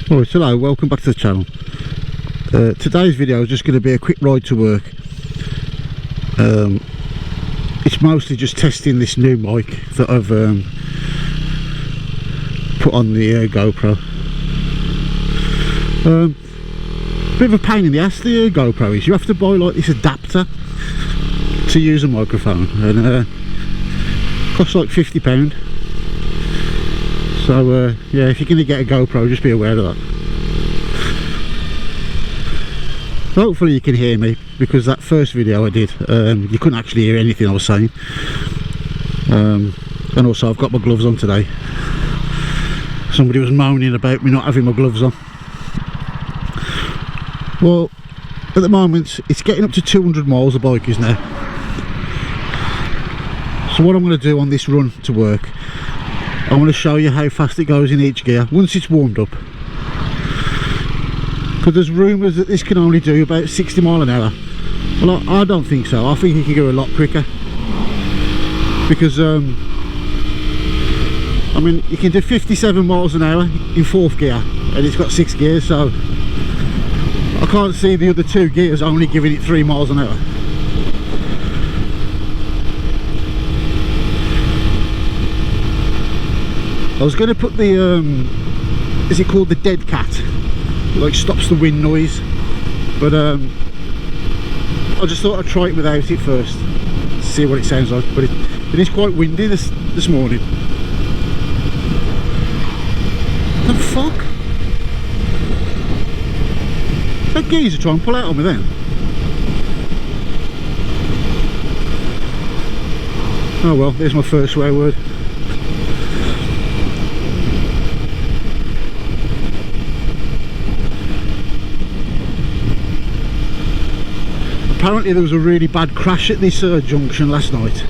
Alright, hello, welcome back to the channel. Today's video is just going to be a quick ride to work. It's mostly just testing this new mic that I've put on the GoPro. Bit of a pain in the ass, the GoPro is. You have to buy like this adapter to use a microphone, and costs like £50. So yeah, if you're going to get a GoPro, just be aware of that. Hopefully you can hear me, because that first video I did, you couldn't actually hear anything I was saying. And also I've got my gloves on today. Somebody was moaning about me not having my gloves on. Well, at the moment it's getting up to 200 miles the bike is now. So what I'm going to do on this run to work, I want to show you how fast it goes in each gear once it's warmed up, because there's rumours that this can only do about 60 miles an hour. Well, I don't think so. I think it can go a lot quicker, because I mean, you can do 57 miles an hour in 4th gear, and it's got 6 gears, so I can't see the other 2 gears only giving it 3 miles an hour. I was going to put the is it called the dead cat, it like stops the wind noise, but I just thought I'd try it without it first, see what it sounds like. But it is quite windy this morning. What the fuck? That geezer trying to pull out on me then. Oh well, there's my first swear word. Apparently there was a really bad crash at this junction last night.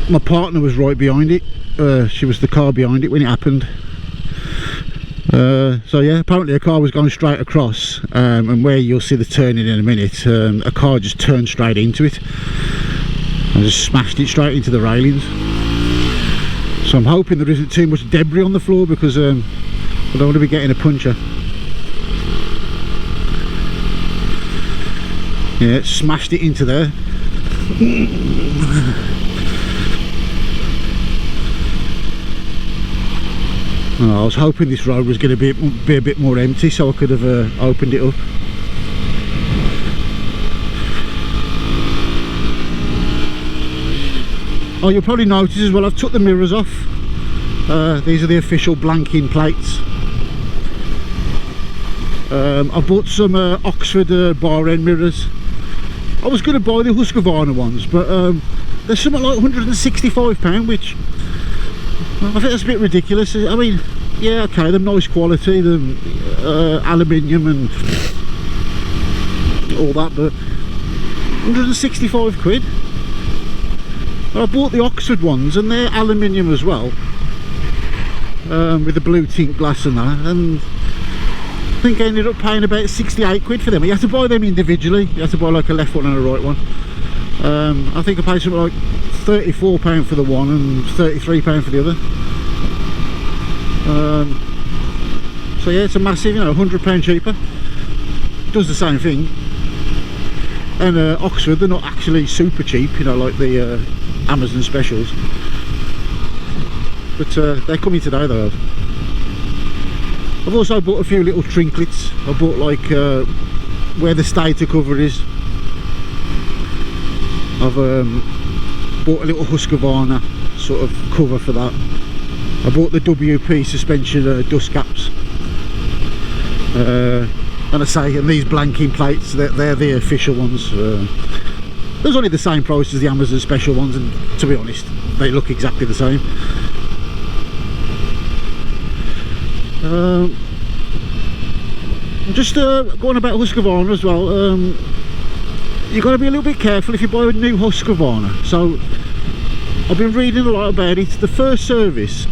My partner was right behind it. She was the car behind it when it happened. So yeah, apparently a car was going straight across, and where you'll see the turning in a minute, a car just turned straight into it and just smashed it straight into the railings. So I'm hoping there isn't too much debris on the floor, because I don't want to be getting a puncture. Yeah, it smashed it into there. Oh, I was hoping this road was going to be a bit more empty, so I could have opened it up. Oh, you'll probably notice as well, I've took the mirrors off. These are the official blanking plates. I bought some Oxford bar end mirrors. I was going to buy the Husqvarna ones, but they're something like £165, which I think that's a bit ridiculous. I mean, yeah, okay, they're nice quality, they're aluminium and all that, but 165 quid. And I bought the Oxford ones, and they're aluminium as well, with the blue tint glass and that, and I think I ended up paying about 68 quid for them. You have to buy them individually. You have to buy like a left one and a right one. I think I paid something like £34 for the one and £33 for the other. So yeah, it's a massive, you know, £100 cheaper. Does the same thing. And Oxford, they're not actually super cheap, you know, like the Amazon specials. But they're coming today though. I've also bought a few little trinkets. I bought like where the stator cover is. I've bought a little Husqvarna sort of cover for that. I bought the WP suspension dust caps. And I say, and these blanking plates, they're the official ones. There's only the same price as the Amazon special ones, and to be honest, they look exactly the same. Just going about Husqvarna as well, you've got to be a little bit careful if you buy a new Husqvarna. So I've been reading a lot about it. The first service,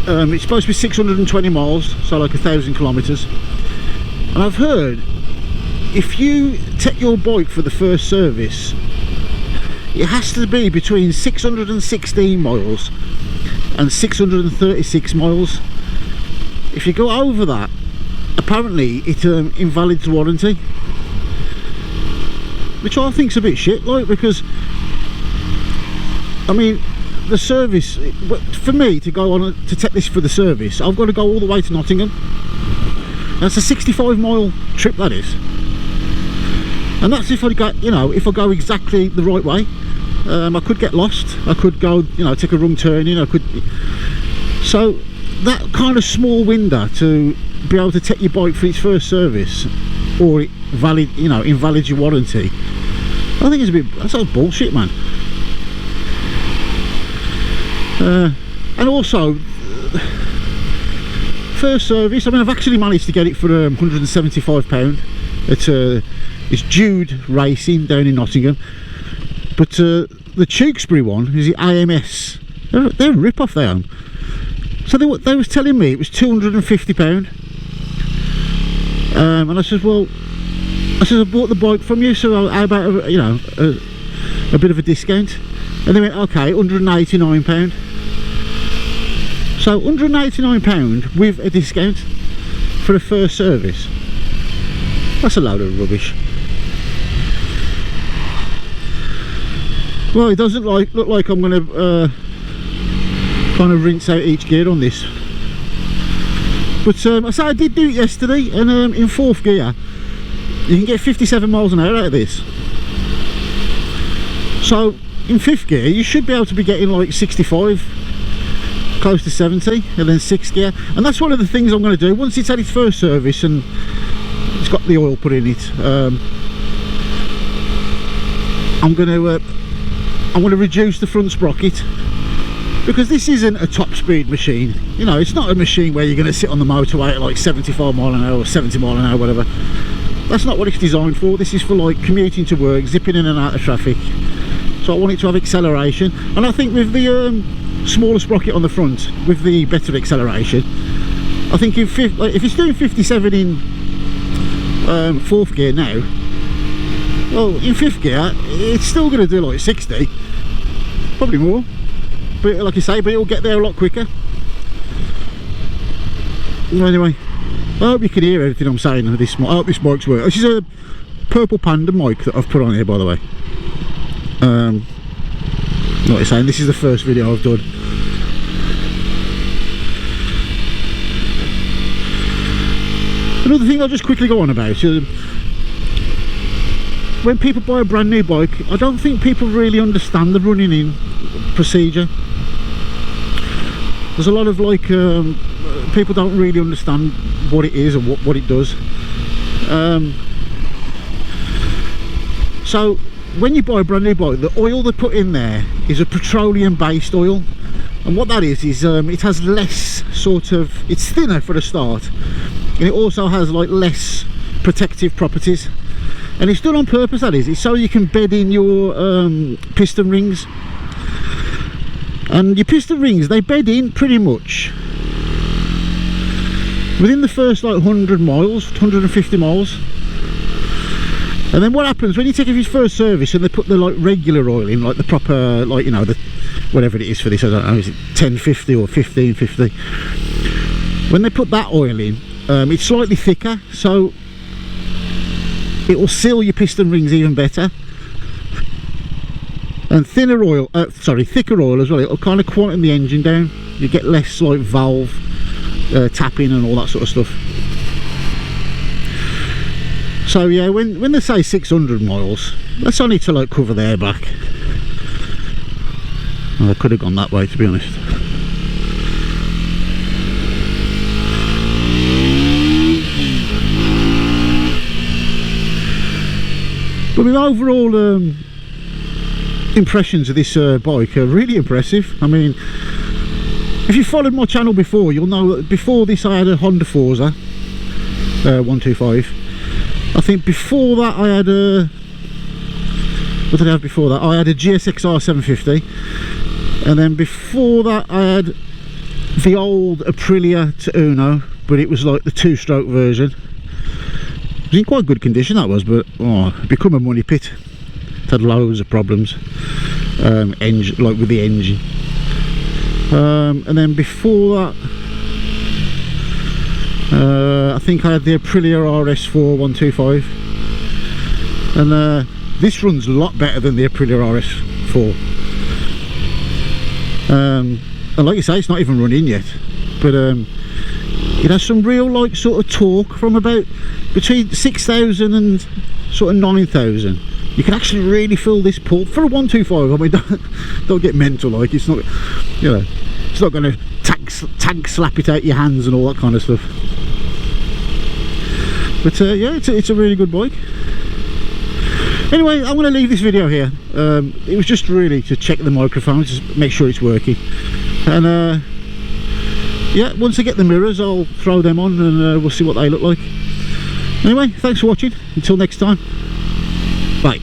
it's supposed to be 620 miles, so like 1,000 kilometers, and I've heard if you take your bike for the first service, it has to be between 616 miles and 636 miles. If you go over that, apparently it invalids the warranty, which I think's a bit shit, like, because I mean the service, for me to go on to take this for the service, I've got to go all the way to Nottingham. That's a 65-mile trip, that is, and that's if I go, you know, if I go exactly the right way. I could get lost, I could go, you know, take a wrong turn, you know, so that kind of small window to be able to take your bike for its first service, or it invalids your warranty, I think it's a bit, that's all bullshit, man. And also first service, I mean, I've actually managed to get it for £175. It's Jude Racing down in Nottingham, but the Tewkesbury one is the AMS. They're a rip-off, they are. So they was telling me it was £250, and I said, well, I bought the bike from you, so how about a bit of a discount? And they went, okay, £189. So £189 with a discount for a first service. That's a load of rubbish. Well, it doesn't look like I'm going to kind of rinse out each gear on this, but I say I did do it yesterday, and in 4th gear you can get 57 miles an hour out of this. So in 5th gear you should be able to be getting like 65, close to 70, and then 6th gear. And that's one of the things I'm going to do once it's had its first service and it's got the oil put in it. I'm going to reduce the front sprocket, because this isn't a top speed machine. You know, it's not a machine where you're going to sit on the motorway at like 75 mile an hour or 70 mile an hour, whatever. That's not what it's designed for. This is for like commuting to work, zipping in and out of traffic. So I want it to have acceleration, and I think with the smaller sprocket on the front, with the better acceleration, I think if it's doing 57 in 4th gear now, well, in 5th gear it's still going to do like 60, probably more, but like I say, but it'll get there a lot quicker. Anyway, I hope you can hear everything I'm saying on this. I hope this mic's working. This is a purple Panda mic that I've put on here, by the way. Like I say, this is the first video I've done. Another thing I'll just quickly go on about, when people buy a brand new bike, I don't think people really understand the running in procedure. There's a lot of like people don't really understand what it is or what it does. So when you buy a brand new bike, the oil they put in there is a petroleum based oil, and what that is it has less it's thinner for a start, and it also has like less protective properties, and it's done on purpose. That is, it's so you can bed in your piston rings, and your piston rings, they bed in pretty much within the first like 100 miles, 150 miles. And then what happens when you take it for its first service and they put the like regular oil in, like the proper, like, you know, the whatever it is for this, I don't know, is it 1050 or 1550? When they put that oil in, it's slightly thicker, so it will seal your piston rings even better. And thicker oil as well, it'll kind of quantum the engine down. You get less like valve tapping and all that sort of stuff. So yeah, when they say 600 miles, that's only to like cover the airbag. Well, I could have gone that way, to be honest. But my overall impressions of this bike are really impressive. I mean, if you followed my channel before, you'll know that before this I had a Honda Forza 125. I think before that I had a, what did I have before that? I had a GSXR 750, and then before that I had the old Aprilia to Uno, but it was like the 2-stroke version. It was in quite good condition, that was, but it become a money pit. It had loads of problems, like with the engine. And then before that, I think I had the Aprilia RS4 125, and this runs a lot better than the Aprilia RS4. And like you say, it's not even running yet, but it has some real like sort of torque from about between 6,000 and sort of 9,000. You can actually really feel this pull for a 125. I mean, don't get mental, like it's not, you know, it's not going to tank slap it out your hands and all that kind of stuff. But yeah, it's a really good bike. Anyway, I'm going to leave this video here. It was just really to check the microphone, just make sure it's working. And yeah, once I get the mirrors, I'll throw them on and we'll see what they look like. Anyway, thanks for watching. Until next time, bye.